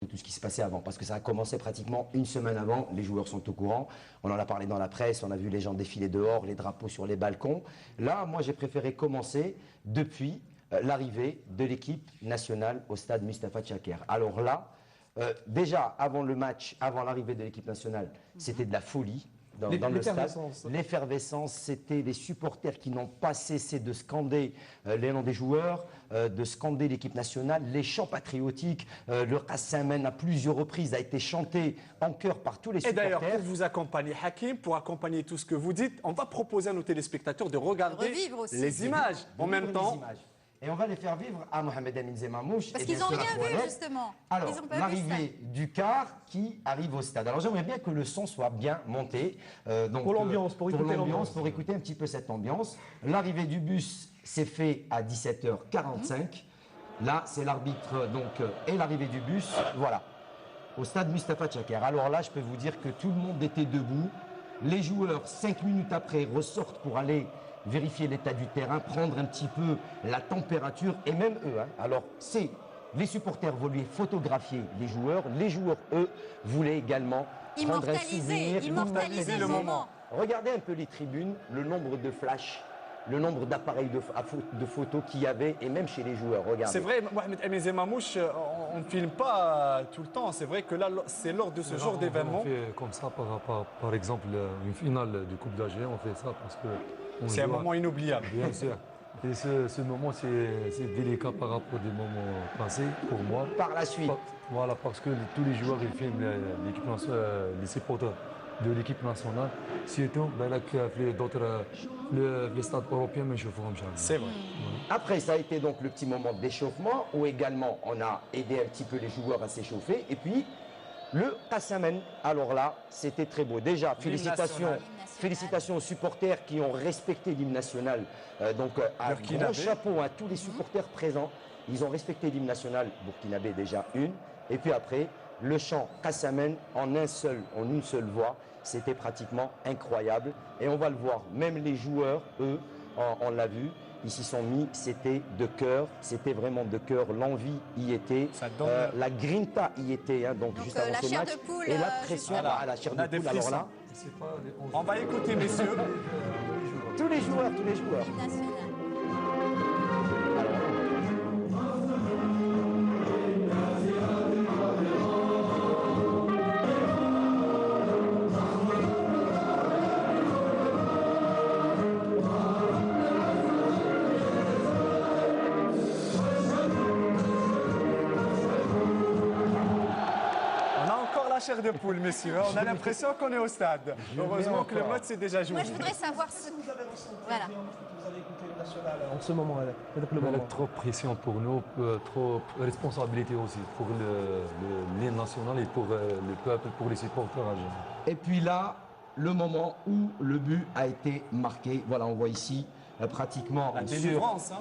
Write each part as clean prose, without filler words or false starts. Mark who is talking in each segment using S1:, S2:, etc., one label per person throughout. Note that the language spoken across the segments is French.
S1: de tout ce qui se passait avant, parce que ça a commencé pratiquement une semaine avant, les joueurs sont au courant, on en a parlé dans la presse, on a vu les gens défiler dehors, les drapeaux sur les balcons. Là, moi j'ai préféré commencer depuis l'arrivée de l'équipe nationale au stade Mustapha Tchaker. Alors là, déjà avant le match, avant l'arrivée de l'équipe nationale, c'était de la folie. Dans le stade. L'effervescence, c'était les supporters qui n'ont pas cessé de scander les noms des joueurs, de scander l'équipe nationale, les chants patriotiques. Le Qassamen à plusieurs reprises a été chanté en chœur par tous les supporters.
S2: Et d'ailleurs, pour vous accompagner, Hakim, pour accompagner tout ce que vous dites, on va proposer à nos téléspectateurs de regarder les images en même temps.
S1: Et on va les faire vivre à Mohamed Amin Zemamouche.
S3: Parce qu'ils n'ont rien vu, justement.
S1: Alors, l'arrivée du car qui arrive au stade. Alors, j'aimerais bien que le son soit bien monté.
S4: Pour l'ambiance, pour écouter l'ambiance.
S1: Pour écouter un petit peu cette ambiance. L'arrivée du bus s'est fait à 17h45. Là, c'est l'arbitre, donc, et l'arrivée du bus, voilà, au stade Mustapha Tchaker. Alors là, je peux vous dire que tout le monde était debout. Les joueurs, 5 minutes après, ressortent pour aller vérifier l'état du terrain, prendre un petit peu la température, et même eux. Alors, les supporters voulaient photographier les joueurs eux, voulaient également prendre un souvenir,
S3: immortaliser le moment.
S1: Regardez un peu les tribunes, le nombre de flashs, le nombre d'appareils de photos qu'il y avait, et même chez les joueurs, regardez.
S2: C'est vrai, Mohamed Amin Zemamouche, on ne filme pas tout le temps. C'est vrai que là, c'est lors de ce genre d'événement.
S4: On fait comme ça, par exemple, une finale de Coupe d'Alger, on fait ça parce que...
S2: C'est un moment inoubliable.
S4: Bien sûr. Et ce moment, c'est délicat par rapport aux moments passés pour moi.
S1: Par la suite.
S4: Voilà, parce que tous les joueurs, ils filment l'équipe nationale, les supporters de l'équipe nationale. Surtout, les stades européens, mais je vous
S2: C'est vrai.
S1: Après, ça a été donc le petit moment d'échauffement où également on a aidé un petit peu les joueurs à s'échauffer. Et puis, le Qassamen, alors là, c'était très beau. Déjà, félicitations aux supporters qui ont respecté l'hymne national. Donc, un grand chapeau à tous les supporters présents. Ils ont respecté l'hymne national burkinabé déjà une. Et puis après, le chant Qassamen en une seule voix. C'était pratiquement incroyable. Et on va le voir, même les joueurs, eux, on l'a vu, ils s'y sont mis, c'était de cœur, c'était vraiment de cœur, l'envie y était, la grinta y était, donc juste avant ce match, et la pression à la chair de poule, alors là,
S2: on va écouter messieurs,
S1: tous les joueurs.
S2: chair de poule, messieurs. On a l'impression qu'on est au stade. Heureusement que le match s'est déjà joué.
S3: Moi, je voudrais savoir ce que
S5: vous avez ressenti
S3: voilà.
S5: vous avez écouté le national en ce moment.
S4: Trop de pression pour nous, trop de responsabilité aussi pour l'hymne national et pour le peuple, pour les supporters algériens.
S1: Et puis là, le moment où le but a été marqué, voilà, on voit ici pratiquement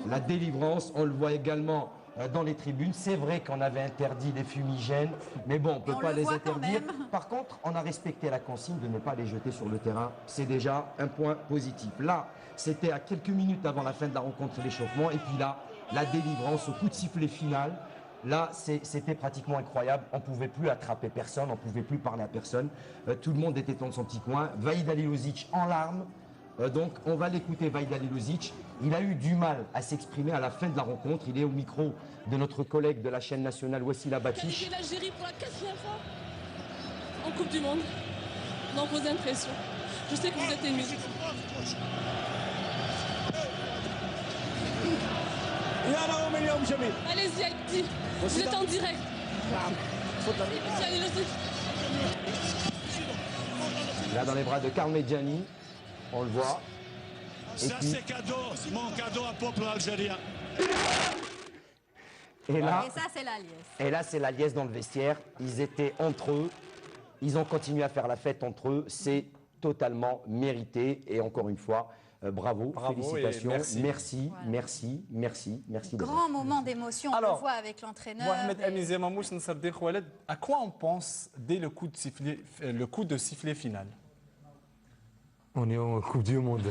S1: la délivrance, on le voit également dans les tribunes. C'est vrai qu'on avait interdit les fumigènes, mais bon, on ne peut pas les interdire. Par contre, on a respecté la consigne de ne pas les jeter sur le terrain. C'est déjà un point positif. Là, c'était à quelques minutes avant la fin de la rencontre et l'échauffement. Et puis là, la délivrance au coup de sifflet final. Là, c'était pratiquement incroyable. On ne pouvait plus attraper personne, on ne pouvait plus parler à personne. Tout le monde était dans son petit coin. Vahid Halilovic en larmes. Donc, on va l'écouter, Vahid Halilovic. Il a eu du mal à s'exprimer à la fin de la rencontre. Il est au micro de notre collègue de la chaîne nationale, Wassila Batiche.
S6: Qualifier l'Algérie pour la 4e fois en Coupe du Monde. Dans vos impressions. Je sais que vous êtes émus. Allez-y, Haïti. Vous êtes en direct.
S1: Là, dans les bras de Karl Medjani, on le voit.
S7: Ça, c'est cadeau, mon cadeau à peuple algérien.
S1: Et là,
S3: ça, c'est la liesse.
S1: Et là, c'est la liesse dans le vestiaire. Ils étaient entre eux. Ils ont continué à faire la fête entre eux. C'est totalement mérité. Et encore une fois, bravo, félicitations, merci.
S3: Grand moment d'émotion, on le voit avec l'entraîneur.
S2: Mohamed Amin Zemamouche, Nsabdeh Khaled, à quoi on pense dès le coup de sifflet final?
S4: On est en Coupe du Monde.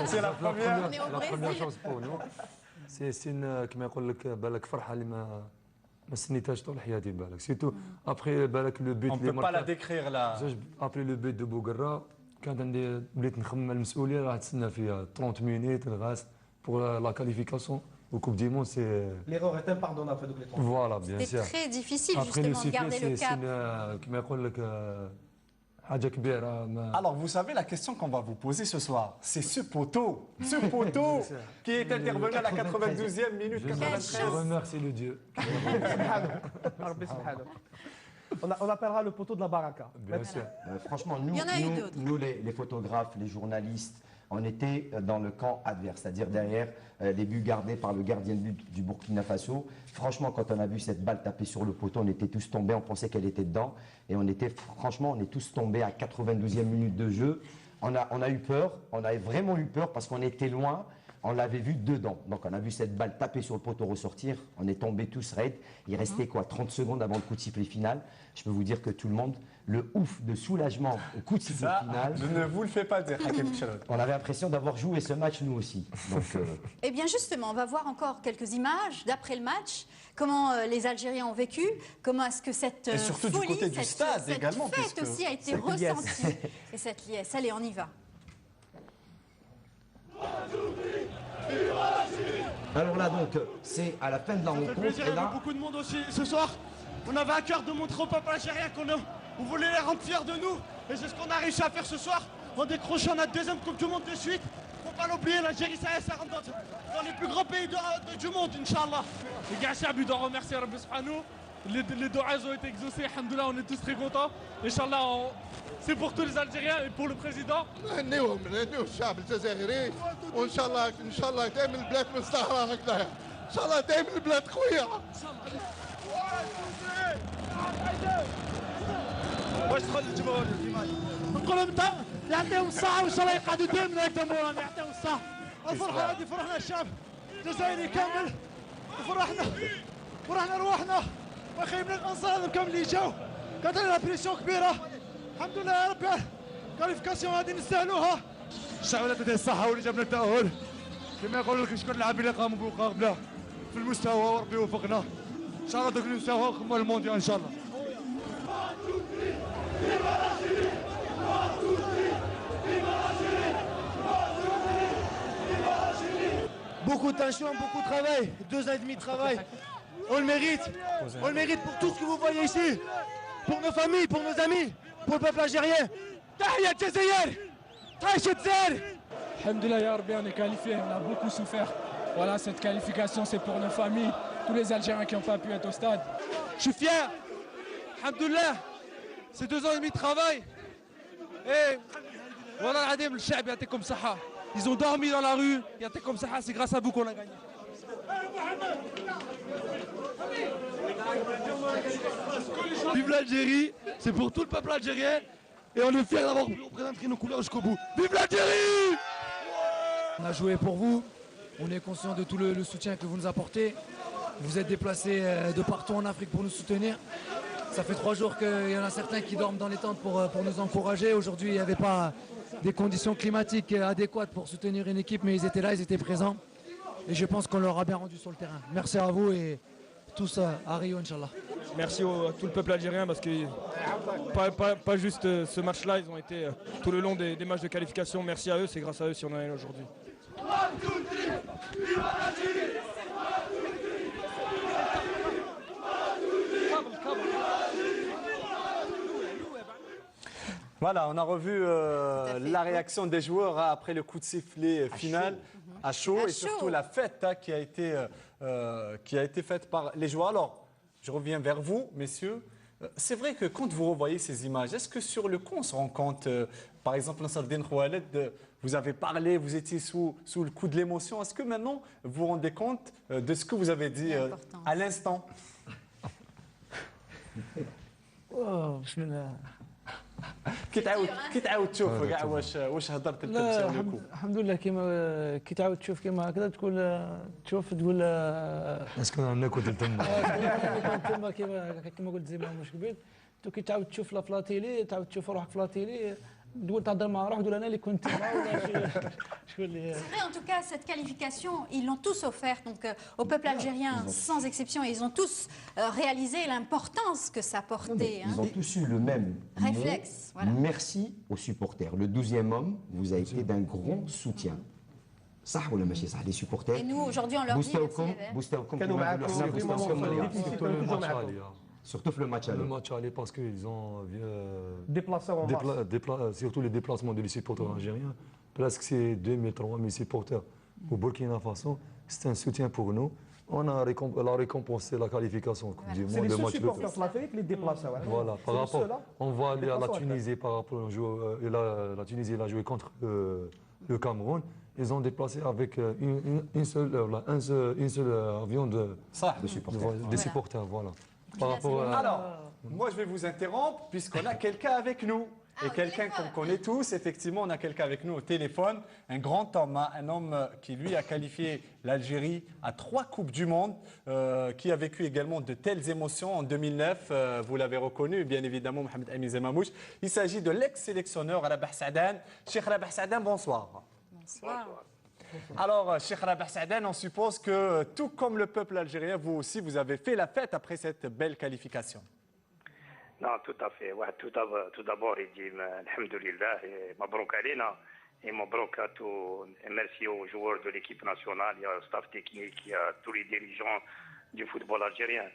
S2: C'est la première
S4: chance pour nous. C'est une, كما يقول لك بالك فرحة اللي ما سنيتهاش طول حياتي بالك سيتو ابخي بالك لو بيت
S2: On ne peut pas la décrire là.
S4: ابري لو بيت دو بوغرا كانت عندي بديت نخمم المسؤوليه راح تسنى فيها 30 مينيت الغاز بور لا كاليفيكاسيون au Coupe du Monde, c'est...
S5: L'erreur est impardonnable.
S4: Voilà, bien sûr.
S3: C'était très difficile justement de garder le cap.
S2: Alors, vous savez, la question qu'on va vous poser ce soir, c'est ce poteau qui est intervenu à la 92e minute.
S4: Je remercie le Dieu.
S5: On appellera le poteau de la baraka.
S4: Bien sûr.
S1: Franchement, nous les photographes, les journalistes, on était dans le camp adverse, c'est-à-dire derrière les buts gardés par le gardien de but du Burkina Faso. Franchement, quand on a vu cette balle taper sur le poteau, on était tous tombés, on pensait qu'elle était dedans. Et on est tous tombés à 92e minute de jeu. On a eu peur, on a vraiment eu peur parce qu'on était loin. On l'avait vu dedans. Donc on a vu cette balle taper sur le poteau ressortir. On est tombés tous raides. Il restait 30 secondes avant le coup de sifflet final. Je peux vous dire que tout le monde, le ouf de soulagement au coup de sifflet final.
S2: Je ne vous le fais pas dire, Hakim Chalot.
S1: On avait l'impression d'avoir joué ce match nous aussi. Donc,
S3: Eh bien justement, on va voir encore quelques images d'après le match. Comment les Algériens ont vécu. Comment est-ce que cette
S2: et surtout
S3: folie,
S2: du côté du stade
S3: cette
S2: également,
S3: fête aussi a été ressentie. Et cette liesse. Allez, on y va.
S1: Alors là donc c'est à la fin de la rencontre.
S8: Il y a beaucoup de monde aussi ce soir. On avait à cœur de montrer au peuple algérien qu'on voulait les rendre fiers de nous. Et c'est ce qu'on a réussi à faire ce soir en décrochant notre deuxième Coupe du Monde de suite. Faut pas l'oublier, l'Algérie ça rentre dans les plus grands pays du monde, Inch'Allah. Les gars, Chabi doit remercier Rabbi Subhanahu. Les doigts ont été exaucés, alhamdoulilah, on est tous très contents. Inch'Allah, c'est pour tous les Algériens et pour le président.
S9: نهنيهم الشعب الجزائري وان شاء الله دائما البلاد مزدهره هكذا ان شاء الله دائما البلاد قويه
S8: واش تدخل الجمهور نقول لهم يعطيهم الصحه وان شاء الله يقعدوا دائما هكذا مولانا يعطيهم الصحه الفرحه هذه فرحنا الشعب الجزائري كامل فرحنا روحنا وخيبنا الانصار كامل اللي جاو كانت لنا بريسيون كبيره الحمد لله يا ربي الكاليفيكاسيون هذه نستاهلوها الشعب لا تدعي الصحه واللي جاب لنا التاهل كما يقول لك شكون اللاعبين اللي قاموا بمقابله في المستوى وربي يوفقنا ان شاء الله دوك نساوها نخموا المونديال ان شاء الله Beaucoup de tension, beaucoup de travail, 2 ans et demi de travail. On le mérite pour tout ce que vous voyez ici, pour nos familles, pour nos amis, pour le peuple algérien. Tahia Jazair, Tahia Jazair.
S10: Alhamdoulilah ya Rabbi, on est qualifié, on a beaucoup souffert. Voilà, cette qualification c'est pour nos familles, tous les Algériens qui n'ont pas pu être au stade.
S8: Je suis fier, alhamdoulilah, c'est 2 ans et demi de travail. Et voilà, Adem, le Chab, il comme ça. Ils ont dormi dans la rue, il était comme ça, c'est grâce à vous qu'on a gagné. Vive l'Algérie, c'est pour tout le peuple algérien et on est fiers d'avoir représenté nos couleurs jusqu'au bout. Vive l'Algérie!
S10: On a joué pour vous, on est conscient de tout le soutien que vous nous apportez. Vous êtes déplacés de partout en Afrique pour nous soutenir. Ça fait 3 jours qu'il y en a certains qui dorment dans les tentes pour nous encourager. Aujourd'hui, il n'y avait pas des conditions climatiques adéquates pour soutenir une équipe, mais ils étaient là, ils étaient présents. Et je pense qu'on leur a bien rendu sur le terrain. Merci à vous et tous à Rio, Inch'Allah.
S8: Merci à tout le peuple algérien parce que pas juste ce match-là, ils ont été tout le long des matchs de qualification. Merci à eux, c'est grâce à eux si on en est là aujourd'hui.
S2: Voilà, on a revu la réaction des joueurs après le coup de sifflet final à chaud et surtout la fête qui a été faite par les joueurs. Alors, je reviens vers vous, messieurs. C'est vrai que quand vous revoyez ces images, est-ce que sur le coup, on se rend compte, par exemple, Nasserdine Khoualed, vous avez parlé, vous étiez sous le coup de l'émotion. Est-ce que maintenant, vous vous rendez compte de ce que vous avez dit à l'instant? كي تعاود تشوف كاع واش هضرت انت بسببكم
S11: الحمد لله كي تعاود تشوف كيما هكذا تقول
S4: اسكن ناكل
S11: تما كيما قلت زي ما مش قبيل كي تعاود تشوف لا فلاتيلي تعاود تشوف روحك فلاتيلي تقول تهضر مع روحك تقول انا اللي كنت تما ولا شكون اللي
S3: C'est vrai, en tout cas, cette qualification, ils l'ont tous offerte donc, au peuple algérien, sans exception. Ils ont tous réalisé l'importance que ça portait.
S1: Ils ont tous eu le même
S3: réflexe.
S1: Mot.
S3: Voilà.
S1: Merci aux supporters. Le 12e homme vous a été d'un grand soutien. صح ولا ماشي صح les supporters.
S3: Et nous, aujourd'hui, on leur dit
S1: بوستوكم
S5: كانوا معاكم في المومون
S4: Surtout le match aller.
S1: Surtout le match aller.
S4: Le match aller parce qu'ils ont
S5: déplacé en masse.
S4: surtout les déplacements des supporters algériens. Presque c'est 2000, 3000 supporters au Burkina Faso. C'est un soutien pour nous. On a récompensé la qualification Coupe du
S5: C'est
S4: Monde.
S5: les
S4: Le
S5: seuls
S4: match
S5: supporters de l'Afrique les déplacés.
S4: Voilà, par rapport, on va aller à la Tunisie par rapport au joueur, la Tunisie elle a joué contre le Cameroun. Ils ont déplacé avec un seul avion de supporters. Des supporters, voilà. Par rapport à...
S2: Alors, moi je vais vous interrompre puisqu'on a quelqu'un avec nous. Et quelqu'un qu'on connaît tous, effectivement, on a quelqu'un avec nous au téléphone, un grand homme, un homme qui lui a qualifié l'Algérie à 3 Coupes du Monde, qui a vécu également de telles émotions en 2009, vous l'avez reconnu, bien évidemment, Mohamed Amin Zemamouche. Il s'agit de l'ex-sélectionneur Rabah Saadane. Cheikh Rabah Saadane, bonsoir.
S3: Bonsoir.
S2: Alors, Cheikh Rabah Saadane, on suppose que tout comme le peuple algérien, vous aussi, vous avez fait la fête après cette belle qualification.
S12: Non, tout à fait. Ouais, tout d'abord, il dit alhamdoulilah et mabrouk alina et mabrouk à tous. Et merci aux joueurs de l'équipe nationale, au staff technique, à tous les dirigeants du football algérien.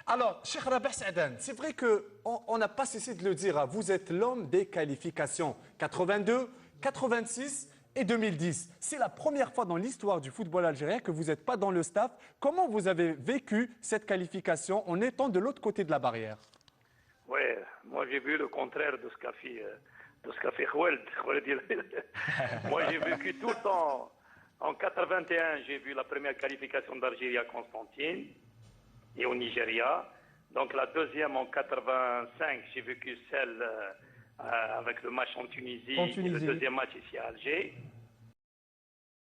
S2: Alors, Cheikh Rabah Saadane, c'est vrai qu'on n'a pas cessé de le dire, hein, vous êtes l'homme des qualifications 82, 86 et 2010. C'est la première fois dans l'histoire du football algérien que vous n'êtes pas dans le staff. Comment vous avez vécu cette qualification en étant de l'autre côté de la barrière?
S12: Oui, moi j'ai vu le contraire de ce qu'a fait Khoueld. Moi j'ai vécu tout le temps. En 81, j'ai vu la première qualification d'Algérie à Constantine et au Nigeria. Donc la deuxième en 85, j'ai vécu celle avec le match en Tunisie. Et le deuxième match ici à Alger.